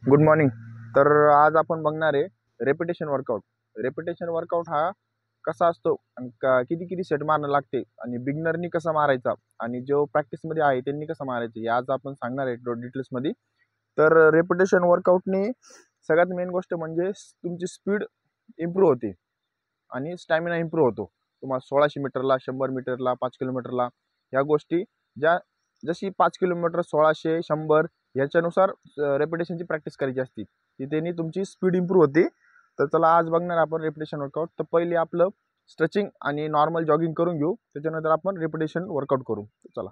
Good morning. तर आज आपण बघणार आहे रेपिटेशन वर्कआउट. रेपिटेशन वर्कआउट हा कसा असतो आणि किती किती सेट मारणं लागते आणि बिगनरनी कसा मारायचा आणि जो प्रॅक्टिसमध्ये आहे त्यांनी कसं मारायचं हे आज आपण सांगणार आहे डिटेल्समध्ये. तर रेपिटेशन वर्कआउटनी सगळ्यात मेन गोष्ट म्हणजे तुमची स्पीड इम्प्रूव्ह होते आणि स्टॅमिना इम्प्रूव्ह होतो. तुम्हाला 1600 मीटरला, 100 मीटरला, 5 किलोमीटरला ह्या गोष्टी ज्या जशी 5 किलोमीटर 1600 100 ह्याच्यानुसार रेपिटेशनची प्रॅक्टिस करायची असते ती त्यांनी तुमची स्पीड इम्प्रूव्ह होते. तर चला आज बघणार आपण रेपिटेशन वर्कआउट. तर पहिले आपलं स्ट्रेचिंग आणि नॉर्मल जॉगिंग करून घेऊ, त्याच्यानंतर आपण रेपिटेशन वर्कआउट करू. चला.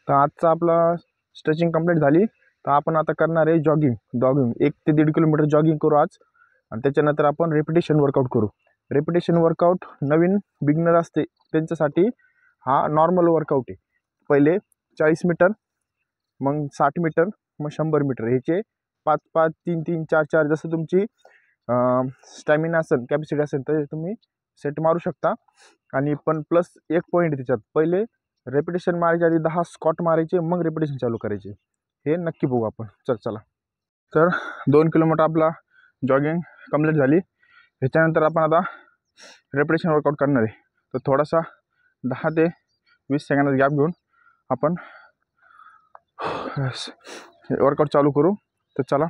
तर आजचा आपला स्ट्रेचिंग कंप्लीट झाली. तर आपण आता करणार आहे जॉगिंग. 1 ते 1.5 किलोमीटर जॉगिंग करू आज आणि त्याच्यानंतर आपण रेपिटेशन वर्कआउट करू. रेपिटेशन वर्कआउट नवीन बिगनर असते त्यांच्यासाठी हा नॉर्मल वर्कआउट आहे. पहिले 40 मीटर, मग 60 मीटर, मग 100 मीटर, ह्याचे 5-5 3-3 4-4 जसं तुमची स्टॅमिना असेल, कॅपॅसिटी असेल तर तुम्ही सेट मारू शकता. आणि पण प्लस एक पॉईंट त्याच्यात, पहिले रेपिटेशन मारायच्या आधी 10 स्कॉट मारायचे, मग रेपिटेशन चालू करायचे. हे नक्की बघू आपण. चला. तर 2 किलोमीटर आपला जॉगिंग कंप्लीट झाली. ह्याच्यानंतर आपण आता रेपिटेशन वर्कआउट करणार आहे. तर थोडासा 10 ते 20 सेकंदाचा गॅप घेऊन आपण वर्कआउट चालू करू. तर चला.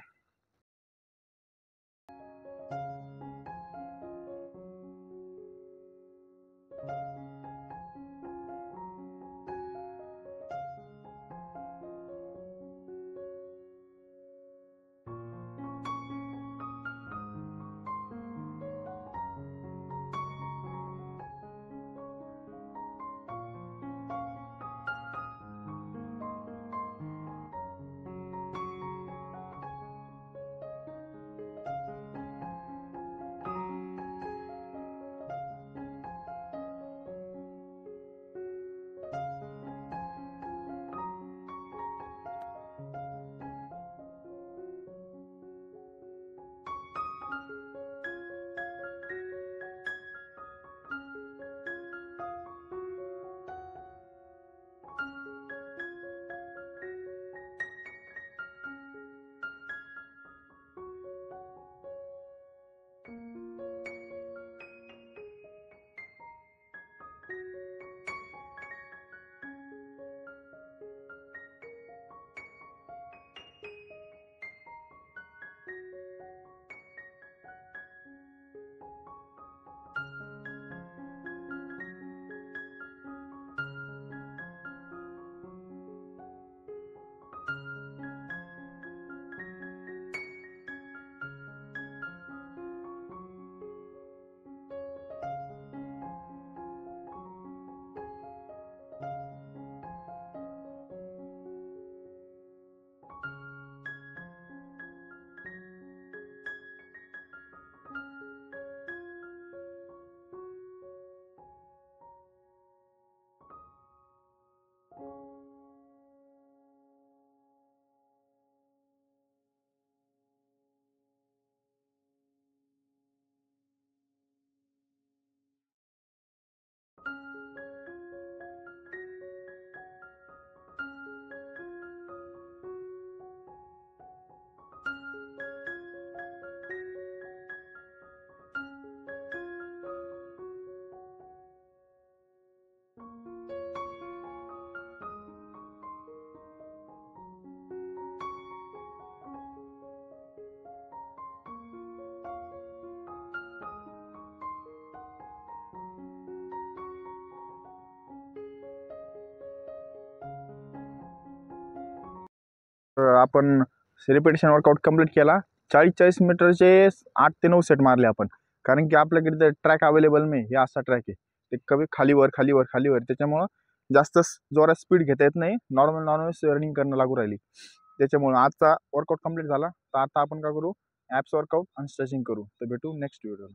आपण रिपिटेशन वर्कआउट कंप्लीट केला. 40 मीटरचे 8 ते 9 सेट मारले आपण, कारण की आपल्याकडे ट्रॅक अवेलेबल नाही. हे असा ट्रॅक आहे, ते कमी खालीवर खालीवर खालीवर, त्याच्यामुळं जास्त जोरात स्पीड घेता येत नाही. नॉर्मल रनिंग करणं लागू राहिली. त्याच्यामुळं आजचा वर्कआउट कंप्लीट झाला. तर आता आपण काय करू, ॲप्स वर्कआउट आणि स्ट्रेचिंग करू. तर भेटू नेक्स्ट व्हिडिओ.